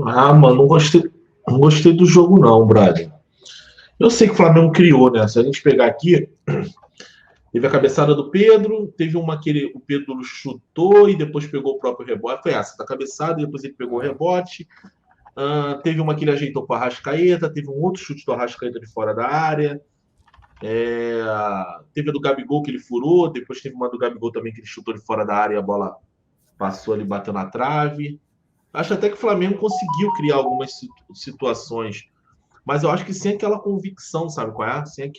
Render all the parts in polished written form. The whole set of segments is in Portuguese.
Ah, mano, não gostei do jogo não, brother. Eu sei que o Flamengo criou, né? Se a gente pegar aqui, teve a cabeçada do Pedro, teve uma que o Pedro chutou e depois pegou o próprio rebote. Foi essa, da cabeçada, e depois ele pegou o rebote. Teve uma que ele ajeitou para o Arrascaeta, teve um outro chute do Arrascaeta de fora da área. Teve a do Gabigol que ele furou, depois teve uma do Gabigol também que ele chutou de fora da área e a bola passou ali, bateu na trave. Acho até que o Flamengo conseguiu criar algumas situações, mas eu acho que sem aquela convicção, sabe qual é? Sem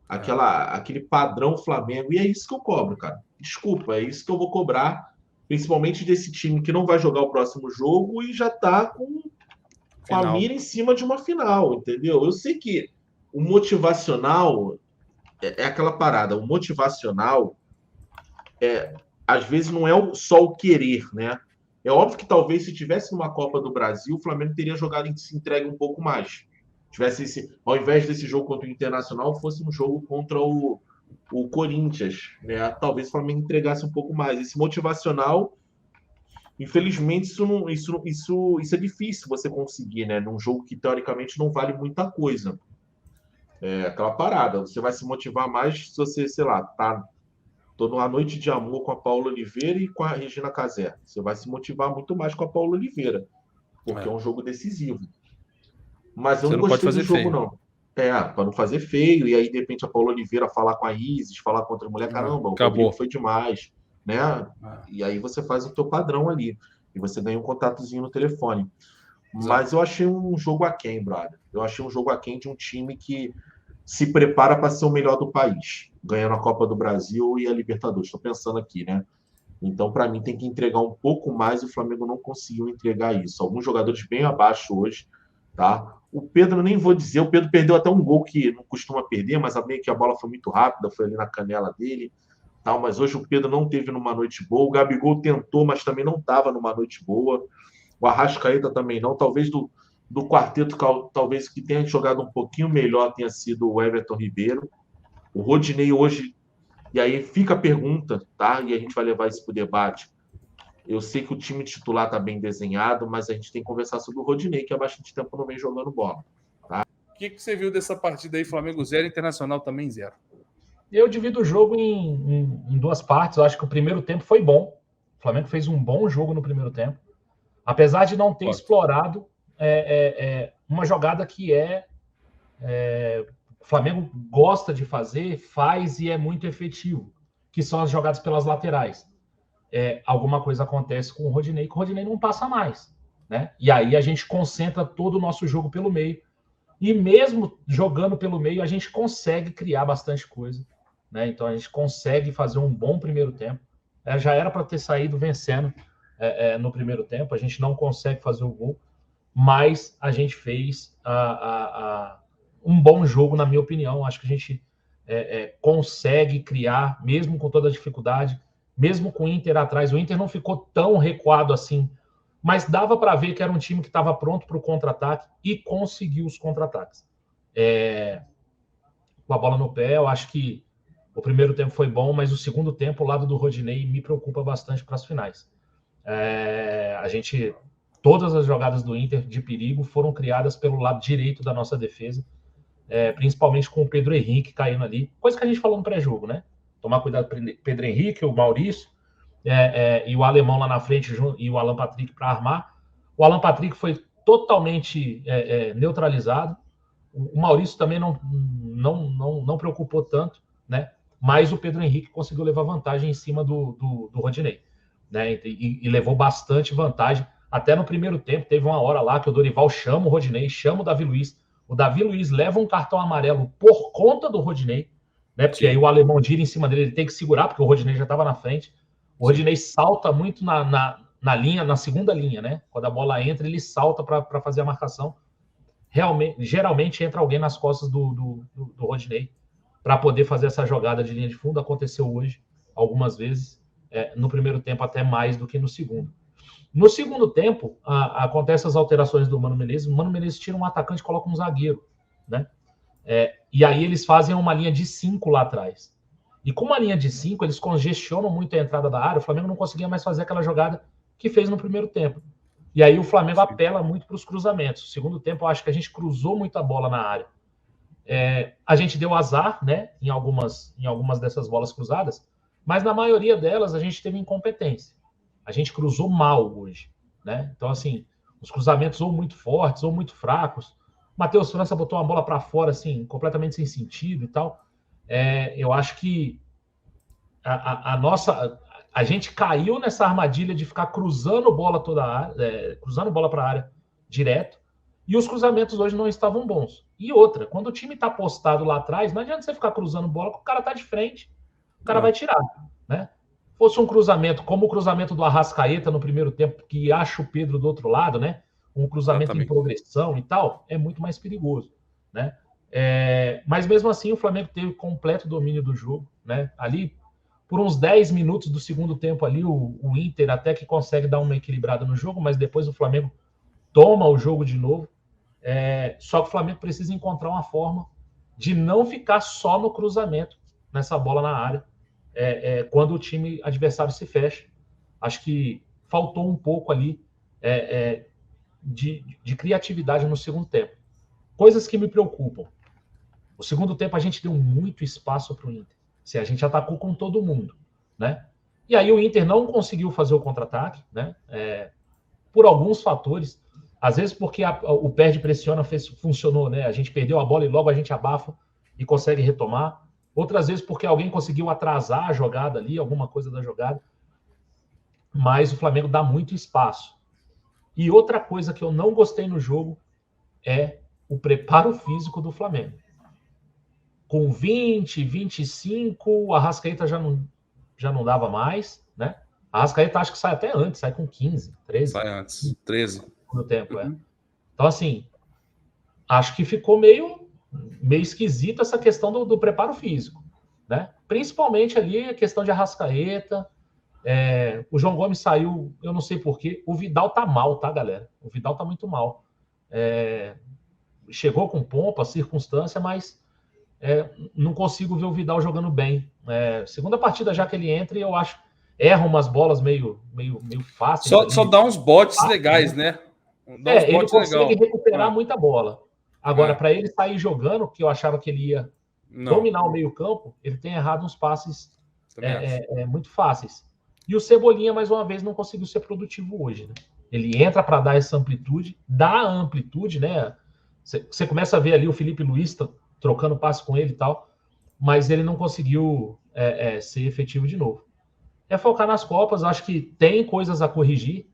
aquele padrão Flamengo. E é isso que eu cobro, cara. Desculpa, é isso que eu vou cobrar, principalmente desse time que não vai jogar o próximo jogo e já tá com a mira em cima de uma final, entendeu? Eu sei que o motivacional é aquela parada. O motivacional às vezes não é só o querer, né? É óbvio que talvez se tivesse uma Copa do Brasil, o Flamengo teria jogado em se entregue um pouco mais. Ao invés desse jogo contra o Internacional, fosse um jogo contra o Corinthians, né? Talvez o Flamengo entregasse um pouco mais. Esse motivacional, infelizmente, isso é difícil você conseguir, né? Num jogo que teoricamente não vale muita coisa. É aquela parada. Você vai se motivar mais se você, sei lá, tô numa noite de amor com a Paula Oliveira e com a Regina Casé. Você vai se motivar muito mais com a Paula Oliveira, porque é um jogo decisivo. Mas eu não gostei do jogo, não. Para não fazer feio, e aí, de repente, a Paula Oliveira falar com a Isis, falar com outra mulher, caramba, o Rodrigo foi demais, né? E aí você faz o teu padrão ali, e você ganha um contatozinho no telefone. Mas eu achei um jogo aquém, brother. Eu achei um jogo aquém de um time que se prepara para ser o melhor do país, ganhando a Copa do Brasil e a Libertadores. Estou pensando aqui, né? Então, para mim, tem que entregar um pouco mais e o Flamengo não conseguiu entregar isso. Alguns jogadores bem abaixo hoje, tá? O Pedro, nem vou dizer, o Pedro perdeu até um gol que não costuma perder, mas meio que a bola foi muito rápida, foi ali na canela dele, tal. Mas hoje o Pedro não teve numa noite boa. O Gabigol tentou, mas também não estava numa noite boa. O Arrascaeta também não. Talvez do quarteto, talvez que tenha jogado um pouquinho melhor tenha sido o Everton Ribeiro. O Rodinei hoje, e aí fica a pergunta, tá? E a gente vai levar isso para o debate. Eu sei que o time titular está bem desenhado, mas a gente tem que conversar sobre o Rodinei, que há bastante tempo não vem jogando bola. Tá? O que você viu dessa partida aí? Flamengo 0, Internacional também 0. Eu divido o jogo em duas partes. Eu acho que o primeiro tempo foi bom. O Flamengo fez um bom jogo no primeiro tempo. Apesar de não ter explorado uma jogada que o Flamengo gosta de fazer, faz e é muito efetivo, que são as jogadas pelas laterais. Alguma coisa acontece com o Rodinei, que o Rodinei não passa mais, né? E aí a gente concentra todo o nosso jogo pelo meio. E mesmo jogando pelo meio, a gente consegue criar bastante coisa, né? Então a gente consegue fazer um bom primeiro tempo. Já era para ter saído vencendo no primeiro tempo, a gente não consegue fazer o gol, mas a gente fez um bom jogo, na minha opinião. Acho que a gente consegue criar, mesmo com toda a dificuldade, mesmo com o Inter atrás. O Inter não ficou tão recuado assim, mas dava para ver que era um time que estava pronto para o contra-ataque e conseguiu os contra-ataques. Com a bola no pé, eu acho que o primeiro tempo foi bom, mas o segundo tempo, o lado do Rodinei, me preocupa bastante para as finais. Todas as jogadas do Inter de perigo foram criadas pelo lado direito da nossa defesa, principalmente com o Pedro Henrique caindo ali, coisa que a gente falou no pré-jogo, né? Tomar cuidado com o Pedro Henrique, o Maurício, e o alemão lá na frente, e o Alan Patrick para armar. O Alan Patrick foi totalmente neutralizado. O Maurício também não preocupou tanto, né? Mas o Pedro Henrique conseguiu levar vantagem em cima do Rodinei, né? E levou bastante vantagem. Até no primeiro tempo, teve uma hora lá que o Dorival chama o Rodinei, chama o Davi Luiz. O Davi Luiz leva um cartão amarelo por conta do Rodinei, né? Porque aí o alemão gira em cima dele, ele tem que segurar, porque o Rodinei já estava na frente. O Rodinei salta muito na linha, na segunda linha, né? Quando a bola entra, ele salta para fazer a marcação. Geralmente entra alguém nas costas do Rodinei para poder fazer essa jogada de linha de fundo. Aconteceu hoje algumas vezes, no primeiro tempo até mais do que no segundo. No segundo tempo, acontecem as alterações do Mano Menezes. O Mano Menezes tira um atacante e coloca um zagueiro, né? E aí eles fazem uma linha de 5 lá atrás. E com uma linha de 5, eles congestionam muito a entrada da área. O Flamengo não conseguia mais fazer aquela jogada que fez no primeiro tempo. E aí o Flamengo apela muito para os cruzamentos. No segundo tempo, eu acho que a gente cruzou muita bola na área. A gente deu azar, né, em algumas dessas bolas cruzadas, mas na maioria delas a gente teve incompetência. A gente cruzou mal hoje, né? Então, assim, os cruzamentos ou muito fortes ou muito fracos. Matheus França botou uma bola para fora, assim, completamente sem sentido e tal. Eu acho que a gente caiu nessa armadilha de ficar cruzando bola toda a área, cruzando bola para a área direto, e os cruzamentos hoje não estavam bons. E outra, quando o time está postado lá atrás, não adianta você ficar cruzando bola, porque o cara está de frente, o cara vai tirar, né? Fosse um cruzamento, como o cruzamento do Arrascaeta no primeiro tempo, que acha o Pedro do outro lado, né? Um cruzamento em progressão e tal, é muito mais perigoso, né? Mas mesmo assim, o Flamengo teve completo domínio do jogo, né? Ali, por uns 10 minutos do segundo tempo ali, o Inter até que consegue dar uma equilibrada no jogo, mas depois o Flamengo toma o jogo de novo. Só que o Flamengo precisa encontrar uma forma de não ficar só no cruzamento, nessa bola na área, quando o time adversário se fecha. Acho que faltou um pouco ali de criatividade no segundo tempo. Coisas que me preocupam. No segundo tempo, a gente deu muito espaço para o Inter. Se a gente atacou com todo mundo, né? E aí o Inter não conseguiu fazer o contra-ataque, né? Por alguns fatores. Às vezes porque o perde pressiona funcionou, né? A gente perdeu a bola e logo a gente abafa e consegue retomar. Outras vezes porque alguém conseguiu atrasar a jogada ali, alguma coisa da jogada. Mas o Flamengo dá muito espaço. E outra coisa que eu não gostei no jogo é o preparo físico do Flamengo. Com 20, 25, o Arrascaeta já não dava mais, né? A Arrascaeta acho que sai até antes, sai com 15, 13. Sai antes, 13. No tempo, Então, assim, acho que ficou meio esquisito essa questão do preparo físico, né? Principalmente ali a questão de Arrascaeta. O João Gomes saiu, eu não sei porquê. O Vidal tá mal, tá, galera? O Vidal tá muito mal. Chegou com pompa, circunstância, mas não consigo ver o Vidal jogando bem. Segunda partida já que ele entra, e eu acho erra umas bolas meio fáceis. Só dá uns botes legais, né? Ele consegue recuperar muita bola. Agora, para ele sair jogando, que eu achava que ele ia dominar o meio-campo, ele tem errado uns passes muito fáceis. E o Cebolinha, mais uma vez, não conseguiu ser produtivo hoje, né? Ele entra para dar essa amplitude, dá a amplitude, né? Você começa a ver ali o Felipe Luiz trocando passe com ele e tal, mas ele não conseguiu ser efetivo de novo. Focar nas Copas, acho que tem coisas a corrigir,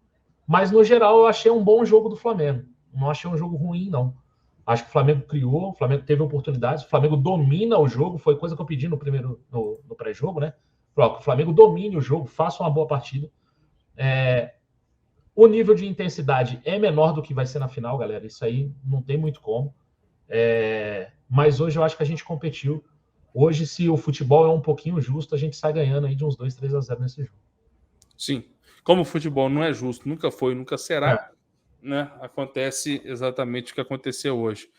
mas no geral eu achei um bom jogo do Flamengo. Não achei um jogo ruim, não. Acho que o Flamengo criou, o Flamengo teve oportunidades, o Flamengo domina o jogo, foi coisa que eu pedi no pré-jogo, né? Que o Flamengo domine o jogo, faça uma boa partida. O nível de intensidade é menor do que vai ser na final, galera. Isso aí não tem muito como. Mas hoje eu acho que a gente competiu. Hoje, se o futebol é um pouquinho justo, a gente sai ganhando aí de uns 2-3-0 nesse jogo. Sim. Como o futebol não é justo, nunca foi, nunca será, né? Acontece exatamente o que aconteceu hoje.